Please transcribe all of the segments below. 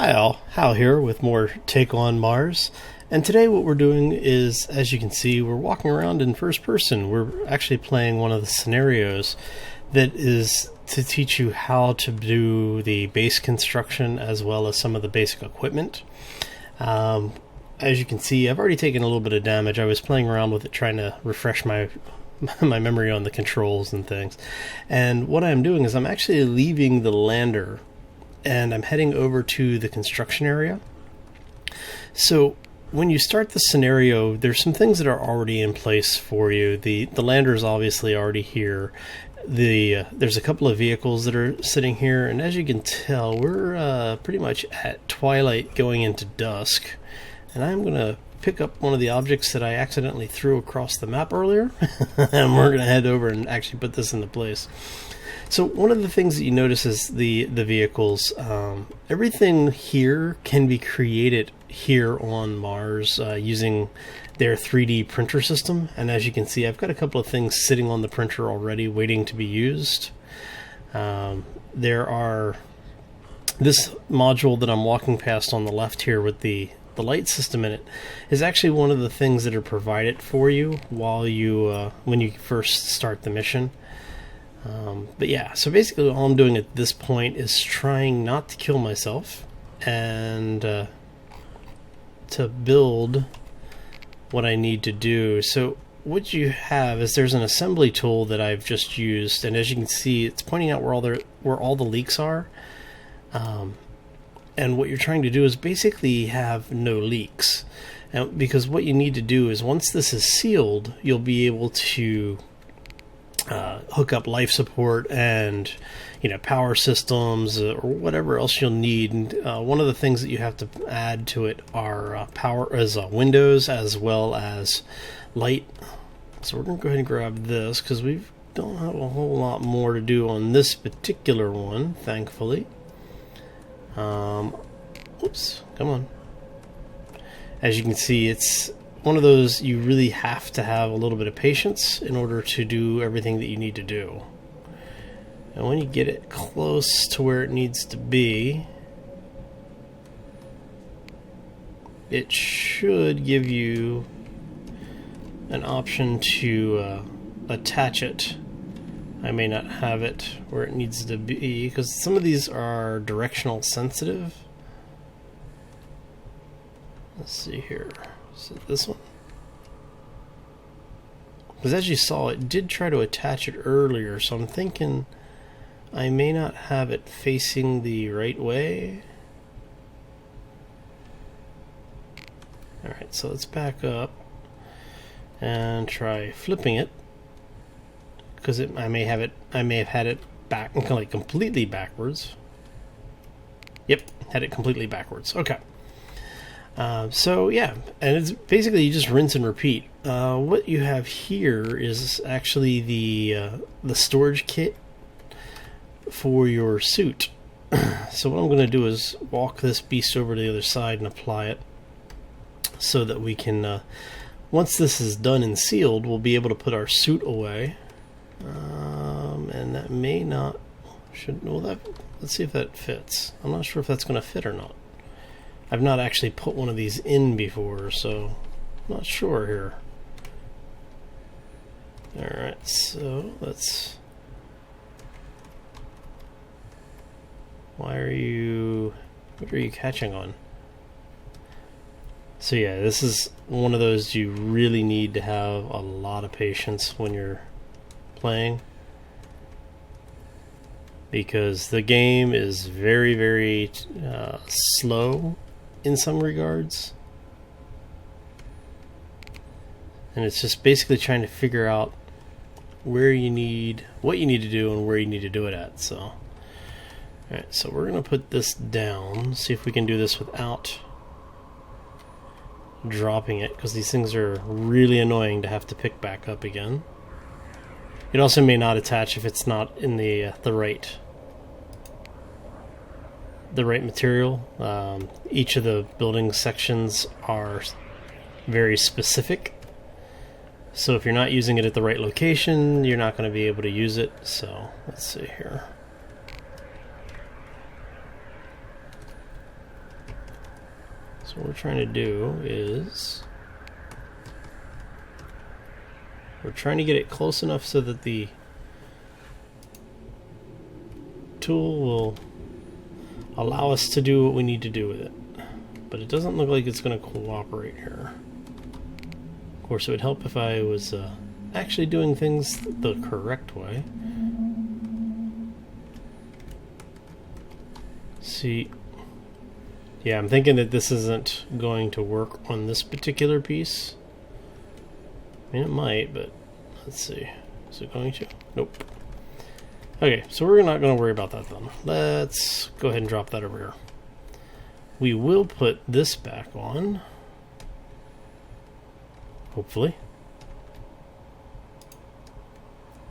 Hi all, Hal here with more Take on Mars. And today what we're doing is, as you can see, we're walking around in first person. We're actually playing one of the scenarios that is to teach you how to do the base construction as well as some of the basic equipment. As you can see, I've already taken a little bit of damage. I was playing around with it trying to refresh my memory on the controls and things. And what I'm doing is I'm actually leaving the lander and I'm heading over to the construction area. So when you start the scenario, there's some things that are already in place for you. The lander is obviously already here. There's a couple of vehicles that are sitting here, and as you can tell, we're pretty much at twilight going into dusk. And I'm going to pick up one of the objects that I accidentally threw across the map earlier, and we're going to head over and actually put this into place. So one of the things that you notice is the vehicles. Everything here can be created here on Mars using their 3D printer system. And as you can see, I've got a couple of things sitting on the printer already waiting to be used. There are this module that I'm walking past on the left here with the light system in it is actually one of the things that are provided for you while you when you first start the mission. But yeah, so basically all I'm doing at this point is trying not to kill myself and to build what I need to do. So what you have is there's an assembly tool that I've just used, and as you can see, it's pointing out where all the leaks are. And what you're trying to do is basically have no leaks. Because what you need to do is once this is sealed, you'll be able to hook up life support and power systems or whatever else you'll need. And one of the things that you have to add to it are windows as well as light. So we're going to go ahead and grab this because we don't have a whole lot more to do on this particular one, thankfully. Oops, come on. As you can see, it's one of those you really have to have a little bit of patience in order to do everything that you need to do. And when you get it close to where it needs to be, it should give you an option to attach it. I may not have it where it needs to be because some of these are directional sensitive. Let's see here. Is it this one? Because as you saw, it did try to attach it earlier, so I'm thinking I may not have it facing the right way. Alright, so let's back up and try flipping it. Because I may have had it back like completely backwards. Yep, had it completely backwards. Okay. So yeah, and it's basically you just rinse and repeat. What you have here is actually the storage kit for your suit. So what I'm going to do is walk this beast over to the other side and apply it so that we can, once this is done and sealed, we'll be able to put our suit away. And that may not, let's see if that fits. I'm not sure if that's going to fit or not. I've not actually put one of these in before, so I'm not sure here. Alright, so let's... What are you catching on? So yeah, this is one of those you really need to have a lot of patience when you're playing, because the game is very, very slow in some regards, and it's just basically trying to figure out what you need to do and where you need to do it at. So alright, so we're gonna put this down, see if we can do this without dropping it, because these things are really annoying to have to pick back up again. It also may not attach if it's not in the right material. Each of the building sections are very specific, so if you're not using it at the right location, you're not going to be able to use it. So let's see here. So what we're trying to do is we're trying to get it close enough so that the tool will allow us to do what we need to do with it. But it doesn't look like it's going to cooperate here. Of course, it would help if I was actually doing things the correct way. See, yeah, I'm thinking that this isn't going to work on this particular piece. I mean, it might, but let's see. Is it going to? Nope. Okay, so we're not going to worry about that then. Let's go ahead and drop that over here. We will put this back on. Hopefully.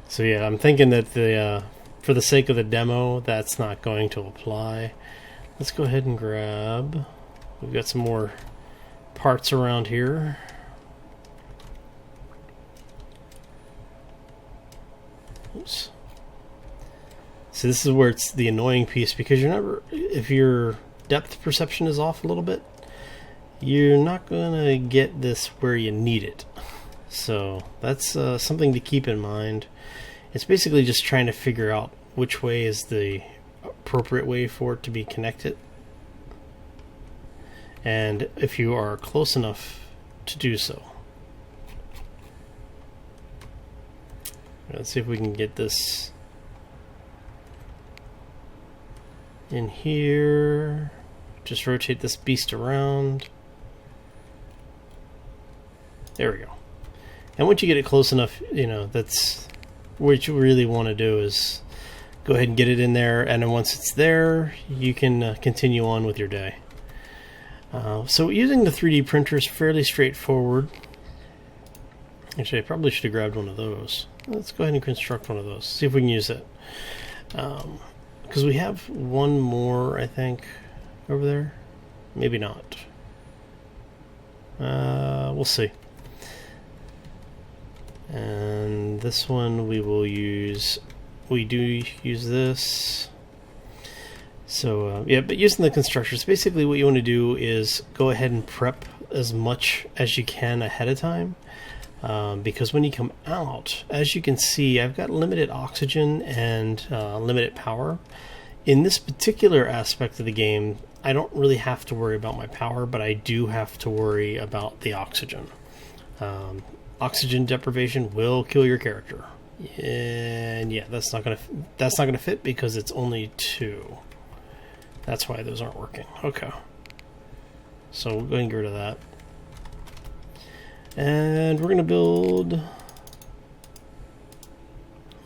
So yeah, I'm thinking that the for the sake of the demo, that's not going to apply. Let's go ahead and grab. We've got some more parts around here. Oops. So this is where it's the annoying piece, because you're never, if your depth perception is off a little bit, you're not gonna get this where you need it. So that's something to keep in mind. It's basically just trying to figure out which way is the appropriate way for it to be connected, and if you are close enough to do so. Let's see if we can get this in here. Just rotate this beast around. There we go. And once you get it close enough, you know, that's what you really want to do is go ahead and get it in there, and then once it's there, you can continue on with your day. So using the 3D printer is fairly straightforward. Actually, I probably should have grabbed one of those. Let's go ahead and construct one of those, see if we can use it. Because we have one more, I think, over there. Maybe not. We'll see. And this one we will use. We do use this. So yeah, but using the constructors, basically what you want to do is go ahead and prep as much as you can ahead of time. Because when you come out, as you can see, I've got limited oxygen and limited power. In this particular aspect of the game, I don't really have to worry about my power, but I do have to worry about the oxygen. Oxygen deprivation will kill your character, and yeah, that's not gonna fit because it's only 2. That's why those aren't working. Okay, so we'll go ahead and get rid of that. And we're going to build...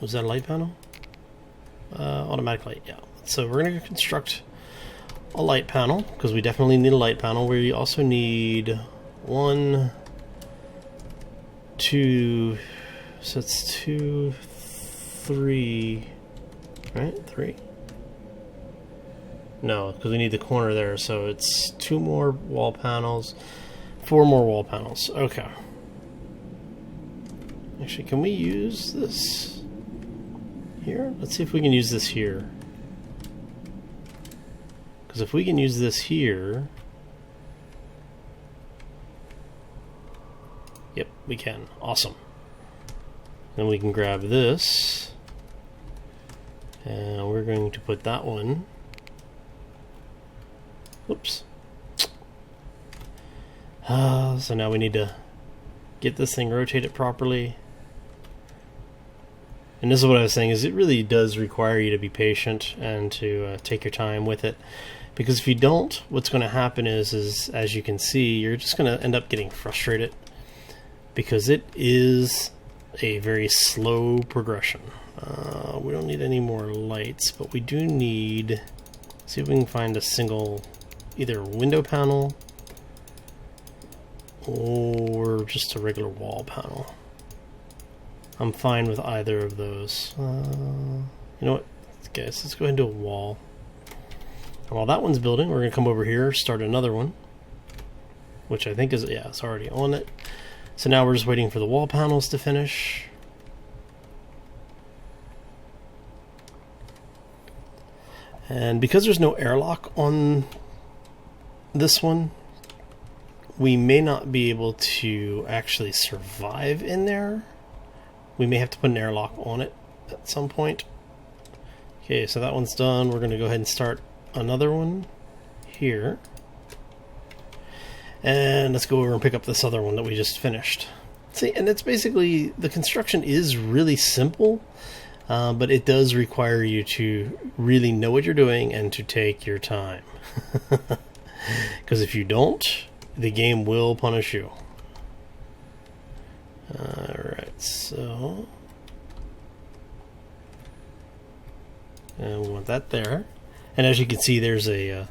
Was that a light panel? Automatic light, yeah. So we're going to construct a light panel, because we definitely need a light panel. We also need 1, 2... So it's 2, 3... Right? 3? No, because we need the corner there, so it's 2 more wall panels. 4 more wall panels. Okay. Actually, can we use this here? Let's see if we can use this here. Because if we can use this here... Yep, we can. Awesome. Then we can grab this. And we're going to put that one... Whoops. So now we need to get this thing rotated properly. And this is what I was saying, is it really does require you to be patient and to take your time with it. Because if you don't, what's going to happen is as you can see, you're just going to end up getting frustrated. Because it is a very slow progression. We don't need any more lights, but we do need... See if we can find a single, either window panel or just a regular wall panel. I'm fine with either of those. You know what, guys, let's go ahead and do a wall. And while that one's building, we're going to come over here, start another one, which I think is, yeah, it's already on it. So now we're just waiting for the wall panels to finish. And because there's no airlock on this one, we may not be able to actually survive in there. We may have to put an airlock on it at some point. Okay, so that one's done. We're going to go ahead and start another one here. And let's go over and pick up this other one that we just finished. See, and it's basically, the construction is really simple, but it does require you to really know what you're doing and to take your time. Because if you don't, the game will punish you. Alright, so... and we want that there. And as you can see, there's a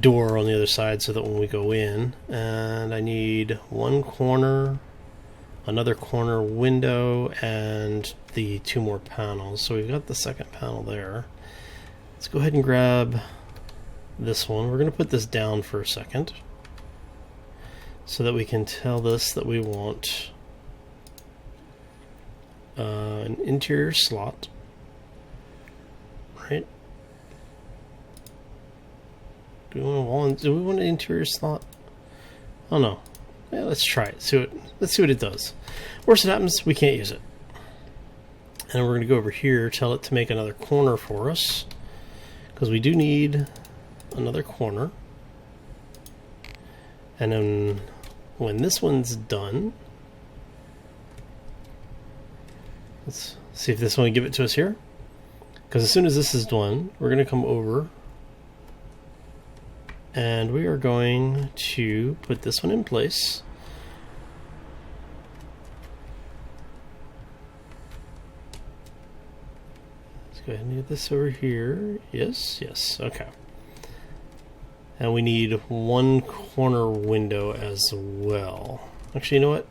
door on the other side so that when we go in, and I need one corner, another corner window, and the 2 more panels. So we've got the second panel there. Let's go ahead and grab this one. We're going to put this down for a second so that we can tell this that we want an interior slot, right? Do we want an interior slot? Oh no. Yeah, let's try it. Let's see what it does. Worst it happens, we can't use it. And we're going to go over here, tell it to make another corner for us, because we do need another corner. And then when this one's done, let's see if this one will give it to us here. Because as soon as this is done, we're going to come over and we are going to put this one in place. Let's go ahead and get this over here. Yes, yes, okay. And we need one corner window as well. Actually, you know what?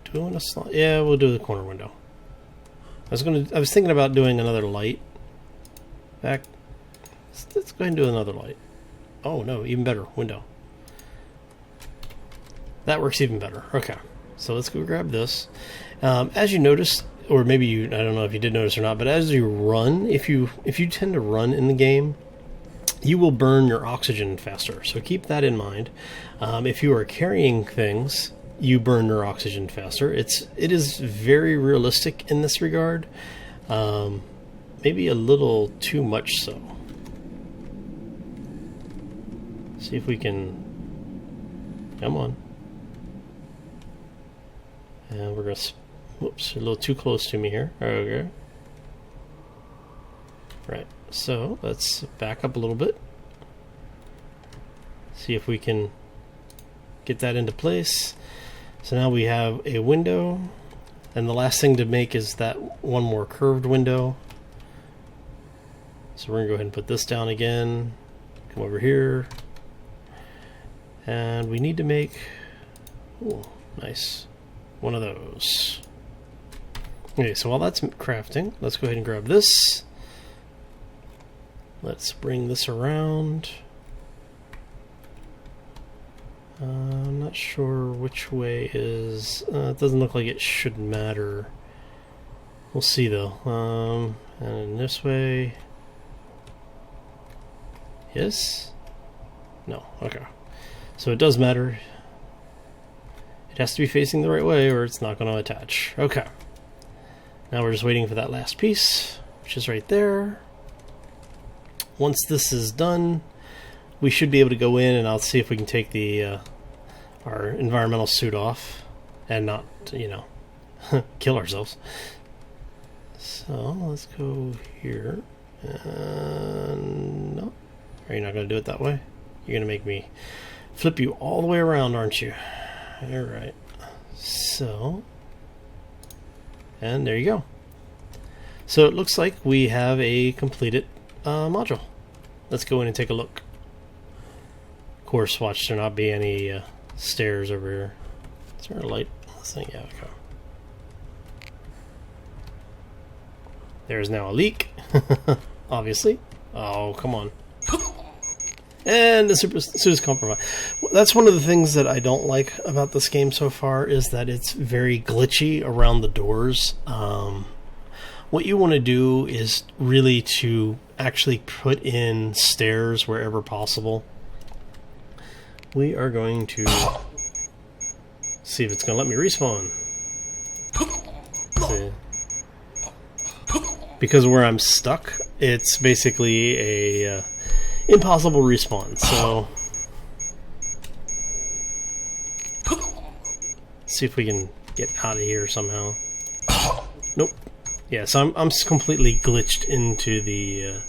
Do we want a slot? Yeah, we'll do the corner window. I was thinking about doing another light. Back. Let's go ahead and do another light. Oh no, even better, window. That works even better. Okay, so let's go grab this. As you notice, or maybe you, I don't know if you did notice or not, but as you run, if you tend to run in the game, you will burn your oxygen faster. So keep that in mind. If you are carrying things, you burn your oxygen faster. It is very realistic in this regard. Maybe a little too much so. See if we can... Come on. And we're going to... Whoops, a little too close to me here. Okay. Right, so let's back up a little bit. See if we can get that into place. So now we have a window. And the last thing to make is that one more curved window. So we're going to go ahead and put this down again. Come over here. And we need to make, ooh, nice, one of those. Okay, so while that's crafting, let's go ahead and grab this. Let's bring this around. I'm not sure which way is, it doesn't look like it should matter. We'll see though. And this way. Yes? No, okay. So it does matter. It has to be facing the right way or it's not going to attach. Okay. Now we're just waiting for that last piece, which is right there. Once this is done, we should be able to go in and I'll see if we can take the our environmental suit off and not, you know, kill ourselves. So let's go here. And no. Are you not going to do it that way? You're going to make me flip you all the way around, aren't you? Alright. So, and there you go. So it looks like we have a completed module. Let's go in and take a look. Of course, watch there not be any stairs over here. Is there a light? This thing, yeah, okay. There's now a leak, obviously. Oh, come on. And the suit is compromised. That's one of the things that I don't like about this game so far, is that it's very glitchy around the doors. What you want to do is really to actually put in stairs wherever possible. We are going to See if it's gonna let me respawn. See. Because where I'm stuck, it's basically a impossible respawn. So see if we can get out of here somehow. Nope. Yeah, so I'm completely glitched into the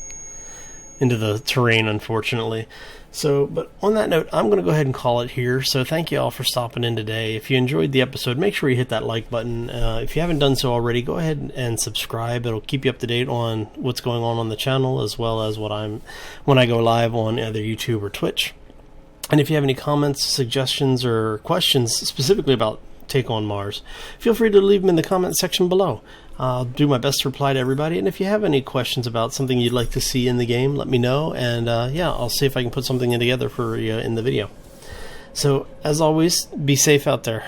terrain, unfortunately. So, but on that note, I'm going to go ahead and call it here. So thank you all for stopping in today. If you enjoyed the episode, make sure you hit that like button. If you haven't done so already, go ahead and subscribe. It'll keep you up to date on what's going on the channel, as well as when I go live on either YouTube or Twitch. And if you have any comments, suggestions, or questions specifically about Take on Mars, feel free to leave them in the comment section below. I'll do my best to reply to everybody, and if you have any questions about something you'd like to see in the game, let me know, and yeah, I'll see if I can put something in together for you in the video. So, as always, be safe out there.